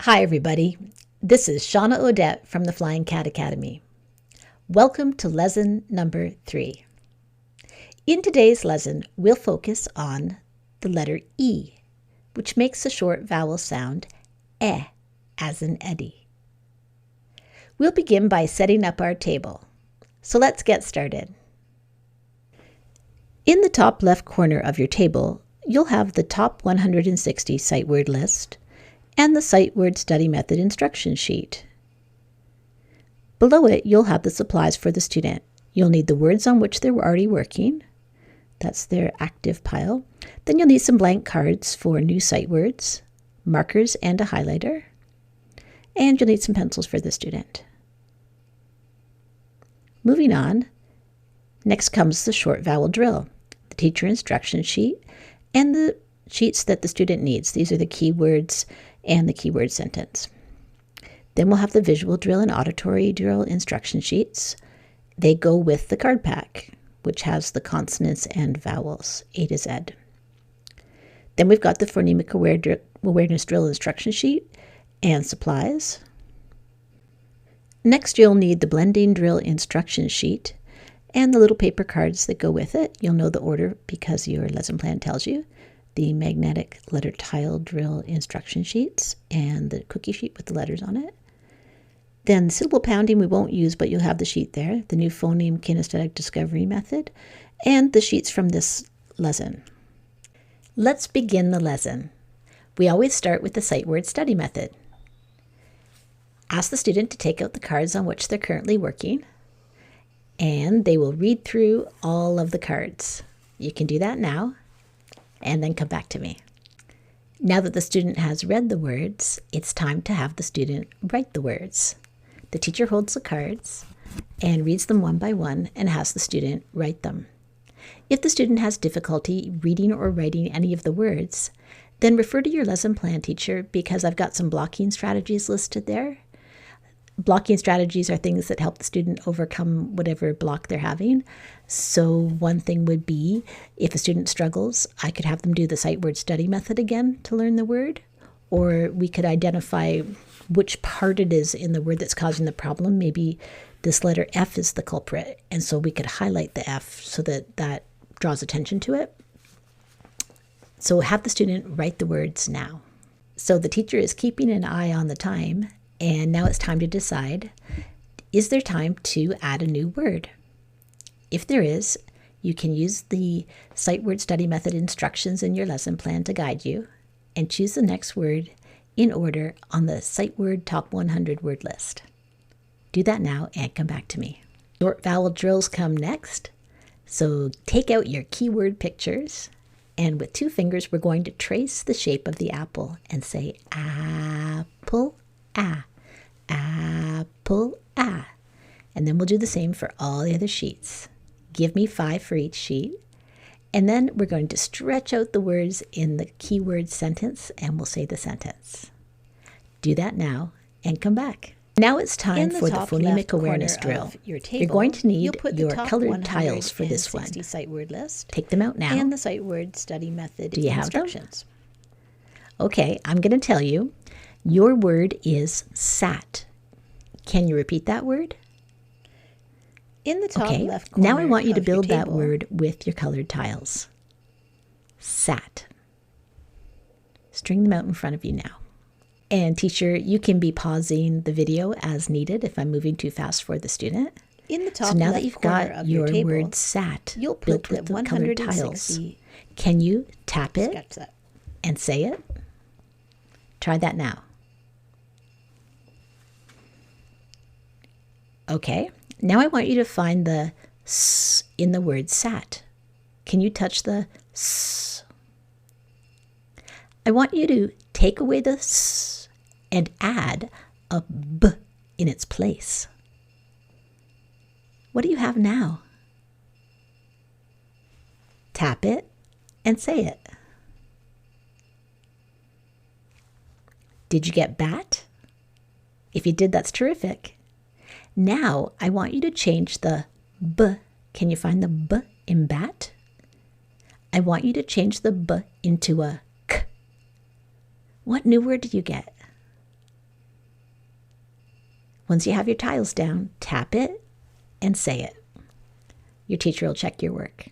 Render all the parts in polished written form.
Hi everybody, this is Shawna Audet from the Flying Cat Academy. Welcome to lesson number 3. In today's lesson, we'll focus on the letter E, which makes the short vowel sound eh, as in Eddie. We'll begin by setting up our table. So let's get started. In the top left corner of your table, you'll have the top 160 sight word list and the sight word study method instruction sheet. Below it, you'll have the supplies for the student. You'll need the words on which they're already working. That's their active pile. Then you'll need some blank cards for new sight words, markers and a highlighter. And you'll need some pencils for the student. Moving on, next comes the short vowel drill, the teacher instruction sheet, and the sheets that the student needs. These are the keywords and the keyword sentence. Then we'll have the visual drill and auditory drill instruction sheets. They go with the card pack, which has the consonants and vowels, A to Z. Then we've got the phonemic awareness drill instruction sheet and supplies. Next, you'll need the blending drill instruction sheet and the little paper cards that go with it. You'll know the order because your lesson plan tells you. The magnetic letter tile drill instruction sheets and the cookie sheet with the letters on it. Then syllable pounding we won't use, but you'll have the sheet there, the new phoneme kinesthetic discovery method, and the sheets from this lesson. Let's begin the lesson. We always start with the sight word study method. Ask the student to take out the cards on which they're currently working, and they will read through all of the cards. You can do that now, and then come back to me. Now that the student has read the words, it's time to have the student write the words. The teacher holds the cards and reads them one by one and has the student write them. If the student has difficulty reading or writing any of the words, then refer to your lesson plan teacher because I've got some blocking strategies listed there. Blocking strategies are things that help the student overcome whatever block they're having. So one thing would be, if a student struggles, I could have them do the sight word study method again to learn the word, or we could identify which part it is in the word that's causing the problem. Maybe this letter F is the culprit, and so we could highlight the F so that that draws attention to it. So have the student write the words now. So the teacher is keeping an eye on the time, and now it's time to decide, is there time to add a new word? If there is, you can use the sight word study method instructions in your lesson plan to guide you and choose the next word in order on the sight word top 100 word list. Do that now and come back to me. Short vowel drills come next. So take out your keyword pictures, and with 2 fingers, we're going to trace the shape of the apple and say apple, ah. Apple, ah. And then we'll do the same for all the other sheets. Give me 5 for each sheet. And then we're going to stretch out the words in the keyword sentence and we'll say the sentence. Do that now and come back. Now it's time for the phonemic awareness drill. You're going to need your colored tiles for this one. Sight word list. Take them out now. And the sight word study method. Do you have them? Okay, I'm going to tell you. Your word is sat. Can you repeat that word? In the top left corner. Now I want you to build that word with your colored tiles. Sat. String them out in front of you now. And teacher, you can be pausing the video as needed if I'm moving too fast for the student. In the top so now that you've got your word sat built with the colored tiles, can you tap it and say it? Try that now. Okay, now I want you to find the S in the word sat. Can you touch the S? I want you to take away the S and add a B in its place. What do you have now? Tap it and say it. Did you get bat? If you did, that's terrific. Now, I want you to change the B. Can you find the B in bat? I want you to change the B into a K. What new word did you get? Once you have your tiles down, tap it and say it. Your teacher will check your work.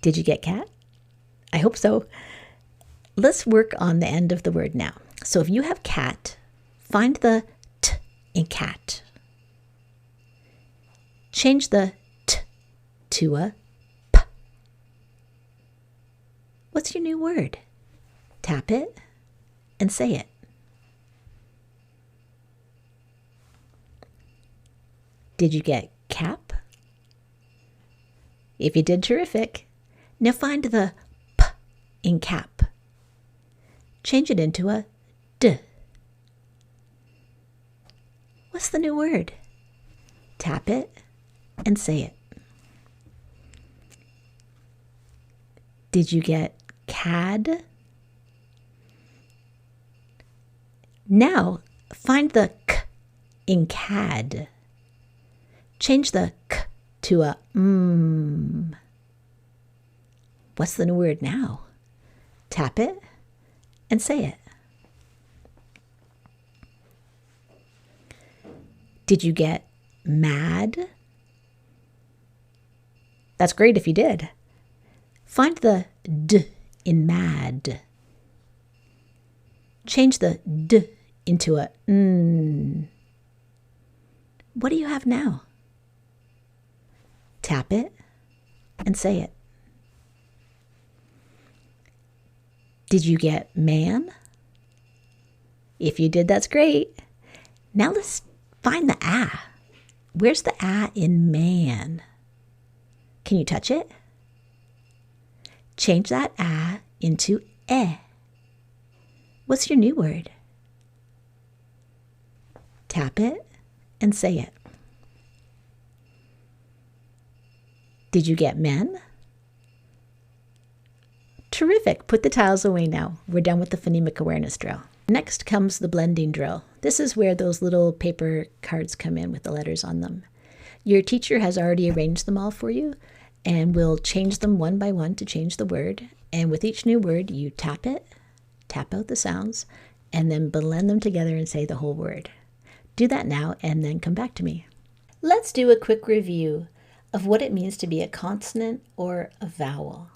Did you get cat? I hope so. Let's work on the end of the word now. So if you have cat, find the t in cat. Change the t to a p. What's your new word? Tap it and say it. Did you get cap? If you did, terrific. Now find the p in cap. Change it into a d. What's the new word? Tap it and say it. Did you get cad? Now find the k in cad. Change the k to a m. What's the new word now? Tap it and say it. Did you get mad? That's great if you did. Find the d in mad. Change the d into a n. What do you have now? Tap it and say it. Did you get man? If you did, that's great. Now let's find the ah. Where's the ah in man? Can you touch it? Change that ah into eh. What's your new word? Tap it and say it. Did you get men? Terrific. Put the tiles away now. We're done with the phonemic awareness drill. Next comes the blending drill. This is where those little paper cards come in with the letters on them. Your teacher has already arranged them all for you, and we'll change them one by one to change the word. And with each new word, you tap it, tap out the sounds, and then blend them together and say the whole word. Do that now and then come back to me. Let's do a quick review of what it means to be a consonant or a vowel.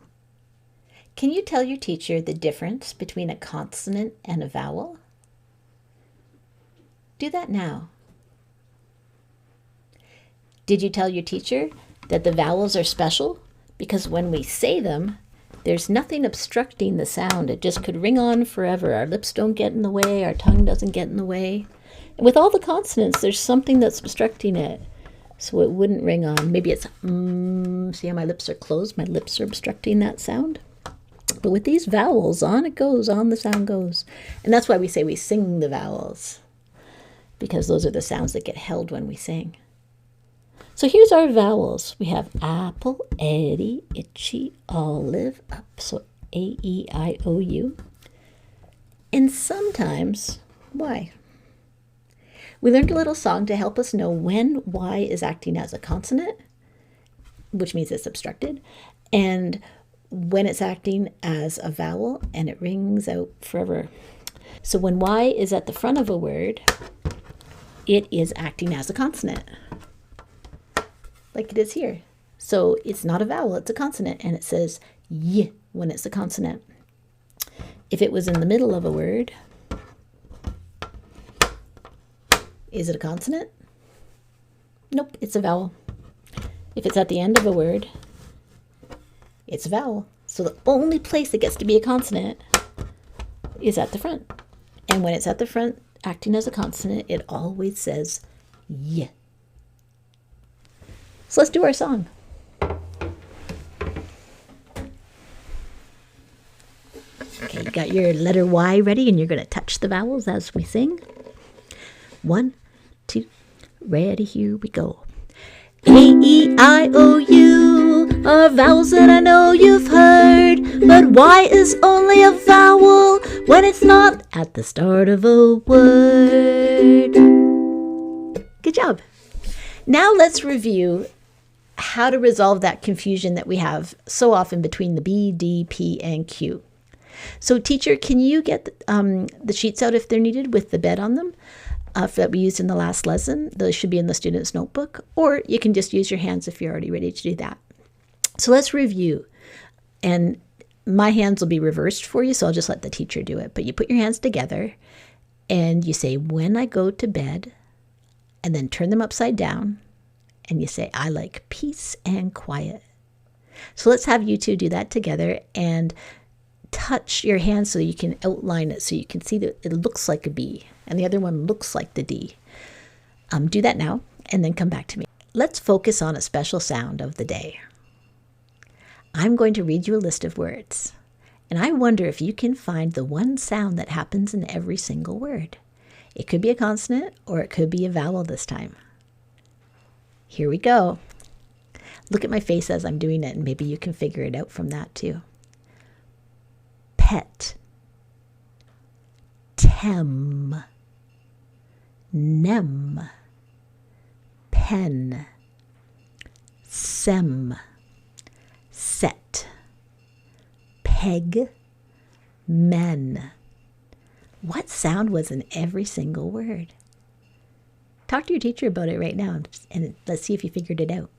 Can you tell your teacher the difference between a consonant and a vowel? Do that now. Did you tell your teacher that the vowels are special? Because when we say them, there's nothing obstructing the sound. It just could ring on forever. Our lips don't get in the way, our tongue doesn't get in the way. And with all the consonants, there's something that's obstructing it, so it wouldn't ring on. Maybe it's see how my lips are closed? My lips are obstructing that sound. But with these vowels, on it goes, on the sound goes. And that's why we say we sing the vowels, because those are the sounds that get held when we sing. So here's our vowels. We have apple, Eddie, itchy, olive, up. So A, E, I, O, U. And sometimes Y. We learned a little song to help us know when Y is acting as a consonant, which means it's obstructed, and when it's acting as a vowel, and it rings out forever. So when Y is at the front of a word, it is acting as a consonant, like it is here. So it's not a vowel, it's a consonant, and it says Y when it's a consonant. If it was in the middle of a word, is it a consonant? Nope, it's a vowel. If it's at the end of a word, it's a vowel. So the only place it gets to be a consonant is at the front. And when it's at the front, acting as a consonant, it always says Y. So let's do our song. Okay, you got your letter Y ready, and you're going to touch the vowels as we sing. 1, 2, ready, here we go. A, E, I, O, U are vowels that I know you've heard, but Y is only a vowel when it's not at the start of a word. Good job. Now let's review how to resolve that confusion that we have so often between the B, D, P, and Q. So teacher, can you get the sheets out if they're needed with the bed on them that we used in the last lesson? Those should be in the student's notebook, or you can just use your hands if you're already ready to do that. So let's review. And my hands will be reversed for you, so I'll just let the teacher do it. But you put your hands together and you say, when I go to bed, and then turn them upside down and you say, I like peace and quiet. So let's have you two do that together and touch your hands so you can outline it, so you can see that it looks like a B and the other one looks like the D. Do that now and then come back to me. Let's focus on a special sound of the day. I'm going to read you a list of words, and I wonder if you can find the one sound that happens in every single word. It could be a consonant or it could be a vowel this time. Here we go. Look at my face as I'm doing it, and maybe you can figure it out from that too. Pet, tem, nem, pen, sem, set, peg, men. What sound was in every single word? Talk to your teacher about it right now and let's see if you figured it out.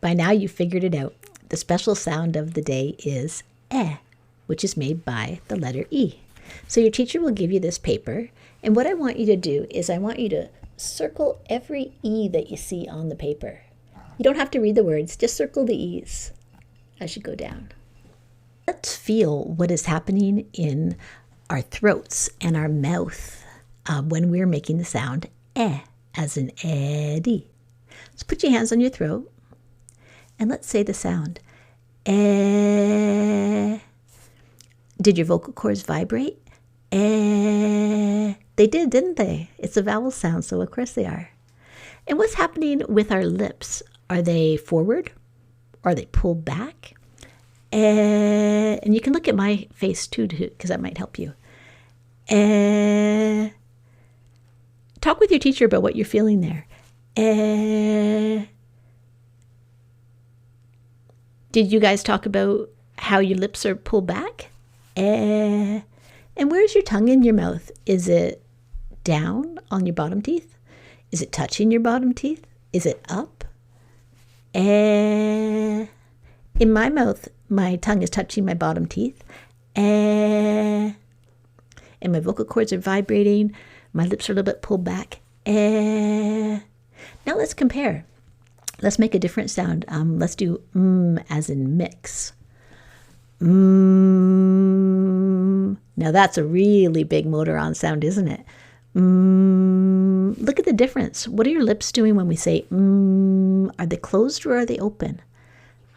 By now you figured it out. The special sound of the day is eh, which is made by the letter E. So your teacher will give you this paper, and what I want you to do is I want you to circle every E that you see on the paper. You don't have to read the words, just circle the E's as you go down. Let's feel what is happening in our throats and our mouth when we're making the sound eh, as in Eddie. So put your hands on your throat and let's say the sound eh. Did your vocal cords vibrate? Eh. They did, didn't they? It's a vowel sound, so of course they are. And what's happening with our lips? Are they forward? Are they pulled back? And you can look at my face too, because that might help you. Talk with your teacher about what you're feeling there. Did you guys talk about how your lips are pulled back? And where's your tongue in your mouth? Is it down on your bottom teeth? Is it touching your bottom teeth? Is it up? In my mouth, my tongue is touching my bottom teeth. And my vocal cords are vibrating. My lips are a little bit pulled back. Now let's compare. Let's make a different sound. Let's do as in mix. Now that's a really big motor on sound, isn't it? Look at the difference. What are your lips doing when we say Are they closed or are they open?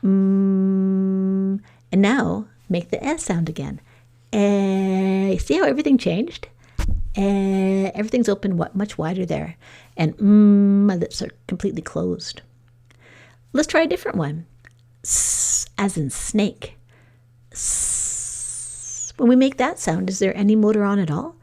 And now make the S sound again. See how everything changed? Everything's open much wider there. And my lips are completely closed. Let's try a different one. S as in snake. S. When we make that sound, is there any motor on at all?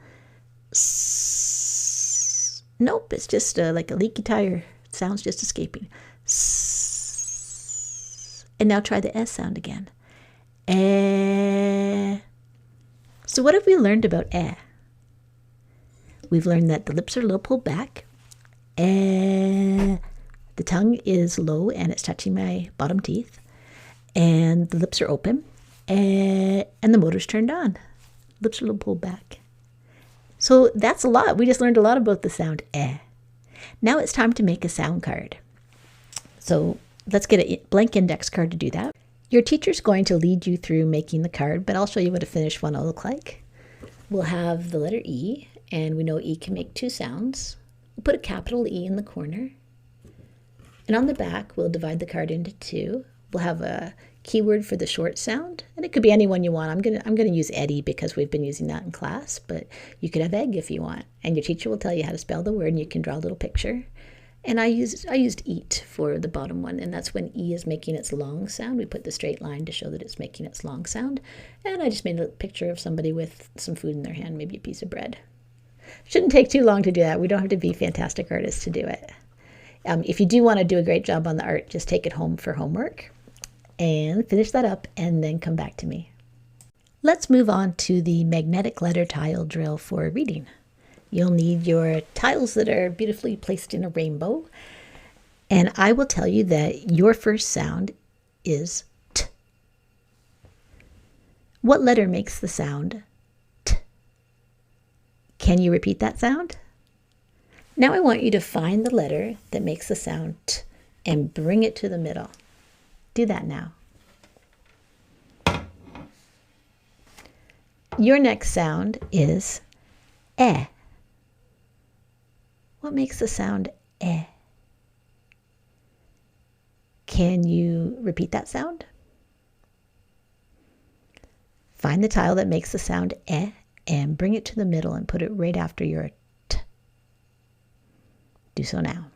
S. Nope, it's just like a leaky tire. Sound's just escaping. S. And now try the S sound again. So what have we learned about eh? We've learned that the lips are a little pulled back. The tongue is low and it's touching my bottom teeth. And the lips are open. And the motor's turned on. Lips are a little pulled back. So that's a lot. We just learned a lot about the sound eh. Now it's time to make a sound card. So let's get a blank index card to do that. Your teacher's going to lead you through making the card, but I'll show you what a finished one will look like. We'll have the letter E, and we know E can make two sounds. We'll put a capital E in the corner. And on the back, we'll divide the card into two. We'll have a keyword for the short sound, and it could be any one you want. I'm gonna use Eddie because we've been using that in class, but you could have egg if you want. And your teacher will tell you how to spell the word, and you can draw a little picture. And I used eat for the bottom one, and that's when E is making its long sound. We put the straight line to show that it's making its long sound. And I just made a picture of somebody with some food in their hand, maybe a piece of bread. Shouldn't take too long to do that. We don't have to be fantastic artists to do it. If you do want to do a great job on the art, just take it home for homework and finish that up and then come back to me. Let's move on to the magnetic letter tile drill for reading. You'll need your tiles that are beautifully placed in a rainbow. And I will tell you that your first sound is T. What letter makes the sound T? Can you repeat that sound? Now I want you to find the letter that makes the sound T and bring it to the middle. Do that now. Your next sound is E. What makes the sound E? Can you repeat that sound? Find the tile that makes the sound E and bring it to the middle and put it right after your T. Do so now.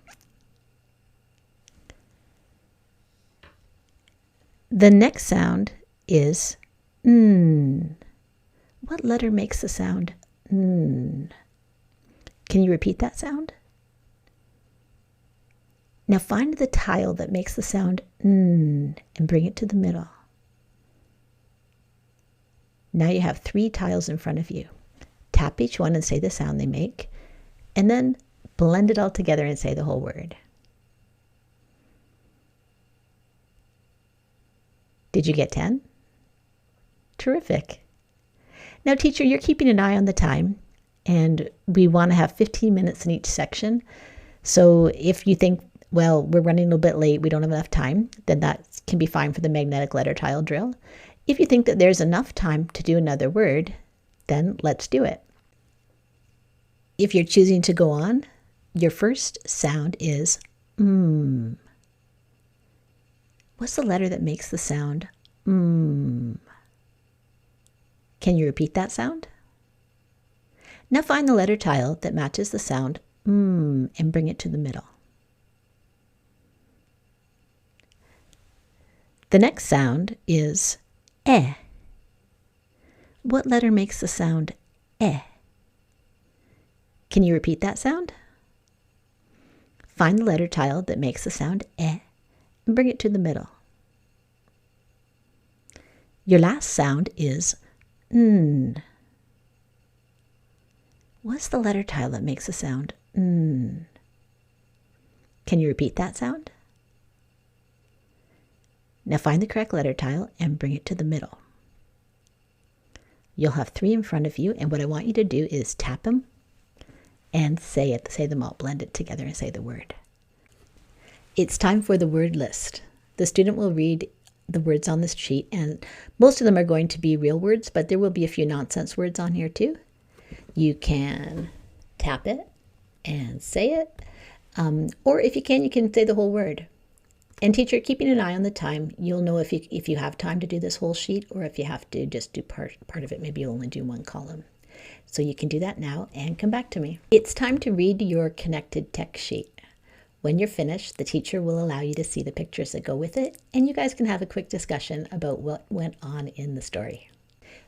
The next sound is N. What letter makes the sound N? Can you repeat that sound? Now find the tile that makes the sound N and bring it to the middle. Now you have 3 tiles in front of you. Tap each one and say the sound they make, and then blend it all together and say the whole word. Did you get 10? Terrific. Now, teacher, you're keeping an eye on the time, and we want to have 15 minutes in each section. So if you think, well, we're running a little bit late, we don't have enough time, then that can be fine for the magnetic letter tile drill. If you think that there's enough time to do another word, then let's do it. If you're choosing to go on, your first sound is M. What's the letter that makes the sound M? Can you repeat that sound? Now find the letter tile that matches the sound M and bring it to the middle. The next sound is E. What letter makes the sound E? Can you repeat that sound? Find the letter tile that makes the sound E and bring it to the middle. Your last sound is N. What's the letter tile that makes the sound N? Can you repeat that sound? Now find the correct letter tile and bring it to the middle. You'll have 3 in front of you, and what I want you to do is tap them and say them all, blend it together and say the word. It's time for the word list. The student will read the words on this sheet, and most of them are going to be real words, but there will be a few nonsense words on here too. You can tap it and say it, or if you can say the whole word. And teacher, keeping an eye on the time, you'll know if you have time to do this whole sheet, or if you have to just do part of it. Maybe you'll only do one column. So you can do that now and come back to me. It's time to read your connected text sheet. When you're finished, the teacher will allow you to see the pictures that go with it, and you guys can have a quick discussion about what went on in the story.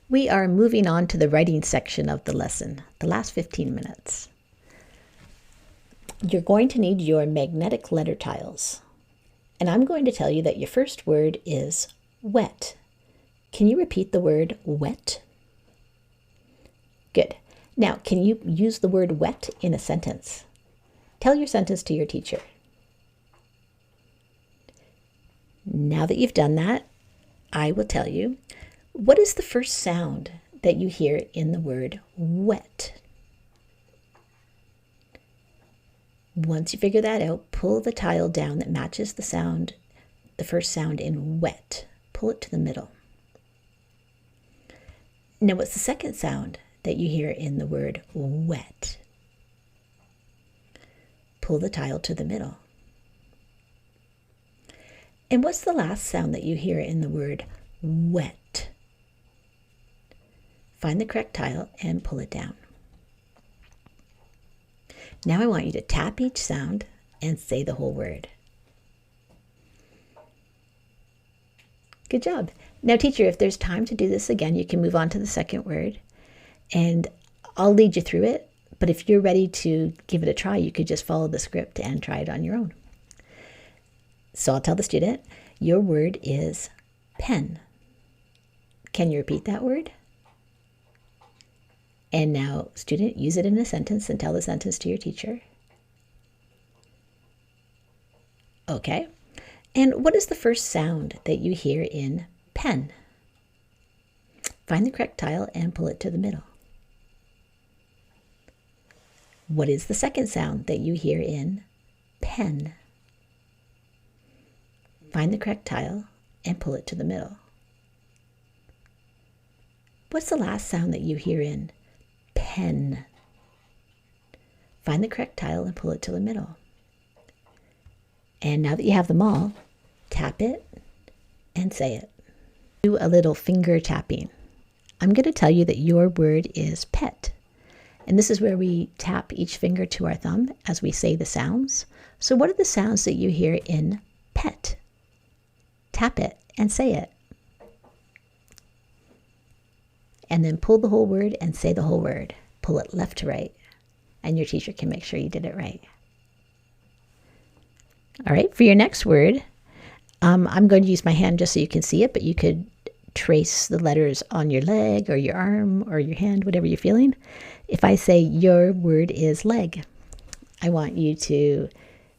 We are moving on to the writing section of the lesson, the last 15 minutes. You're going to need your magnetic letter tiles. And I'm going to tell you that your first word is wet. Can you repeat the word wet? Good. Now, can you use the word wet in a sentence? Tell your sentence to your teacher. Now that you've done that, I will tell you, what is the first sound that you hear in the word wet? Once you figure that out, pull the tile down that matches the sound, the first sound in wet. Pull it to the middle. Now, what's the second sound that you hear in the word wet? Pull the tile to the middle. And what's the last sound that you hear in the word wet? Find the correct tile and pull it down. Now I want you to tap each sound and say the whole word. Good job. Now, teacher, if there's time to do this again, you can move on to the second word, and I'll lead you through it. But if you're ready to give it a try, you could just follow the script and try it on your own. So I'll tell the student, your word is pen. Can you repeat that word? And now, student, use it in a sentence and tell the sentence to your teacher. Okay. And what is the first sound that you hear in pen? Find the correct tile and pull it to the middle. What is the second sound that you hear in pen? Find the correct tile and pull it to the middle. What's the last sound that you hear in pen? Find the correct tile and pull it to the middle. And now that you have them all, tap it and say it. Do a little finger tapping. I'm going to tell you that your word is pet. And this is where we tap each finger to our thumb as we say the sounds. So what are the sounds that you hear in pet? Tap it and say it. And then pull the whole word and say the whole word. Pull it left to right. And your teacher can make sure you did it right. All right, for your next word, I'm going to use my hand just so you can see it, but you could trace the letters on your leg or your arm or your hand, whatever you're feeling. If I say your word is leg, I want you to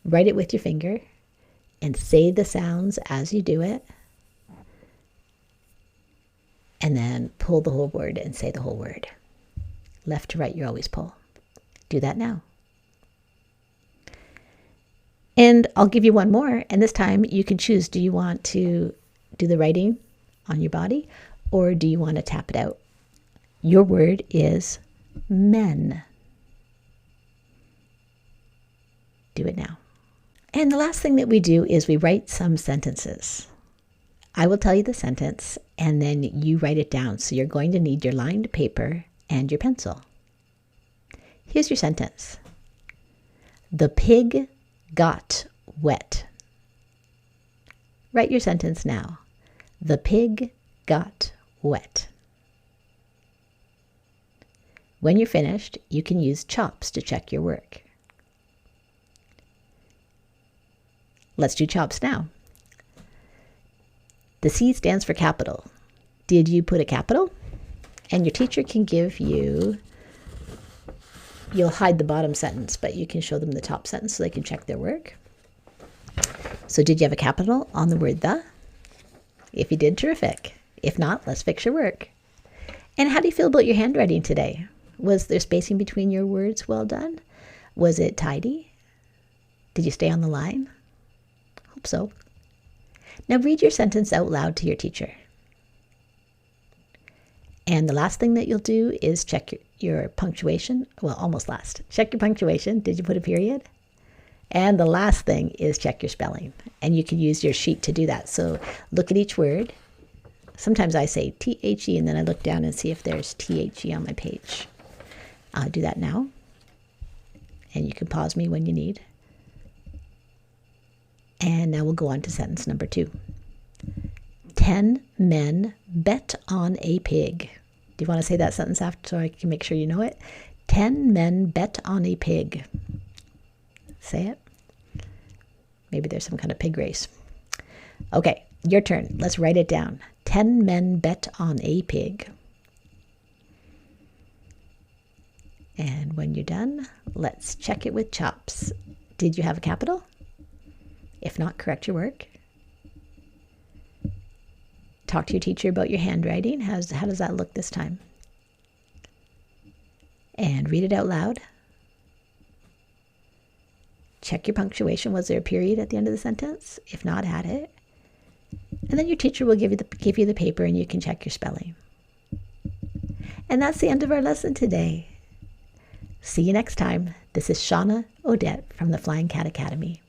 write it with your finger and say the sounds as you do it. And then pull the whole word and say the whole word. Left to right, you always pull. Do that now. And I'll give you one more, and this time you can choose, do you want to do the writing on your body, or do you want to tap it out? Your word is men. Do it now. And the last thing that we do is we write some sentences. I will tell you the sentence, and then you write it down. So you're going to need your lined paper and your pencil. Here's your sentence. The pig got wet. Write your sentence now. The pig got wet. When you're finished, you can use chops to check your work. Let's do chops now. The C stands for capital. Did you put a capital? And your teacher can give you, you'll hide the bottom sentence, but you can show them the top sentence so they can check their work. So did you have a capital on the word the? If you did, terrific. If not, let's fix your work. And how do you feel about your handwriting today? Was there spacing between your words well done? Was it tidy? Did you stay on the line? Hope so. Now read your sentence out loud to your teacher. And the last thing that you'll do is check your punctuation. Well, almost last. Check your punctuation. Did you put a period? And the last thing is check your spelling. And you can use your sheet to do that. So look at each word. Sometimes I say T-H-E, and then I look down and see if there's T-H-E on my page. I'll do that now. And you can pause me when you need. And now we'll go on to sentence number 2. 10 men bet on a pig. Do you want to say that sentence after so I can make sure you know it? 10 men bet on a pig. Say it. Maybe there's some kind of pig race. Okay, your turn. Let's write it down. 10 men bet on a pig. And when you're done, let's check it with chops. Did you have a capital? If not, correct your work. Talk to your teacher about your handwriting. How does that look this time? And read it out loud. Check your punctuation. Was there a period at the end of the sentence? If not, add it. And then your teacher will give you the paper and you can check your spelling. And that's the end of our lesson today. See you next time. This is Shawna Audet from the Flying Cat Academy.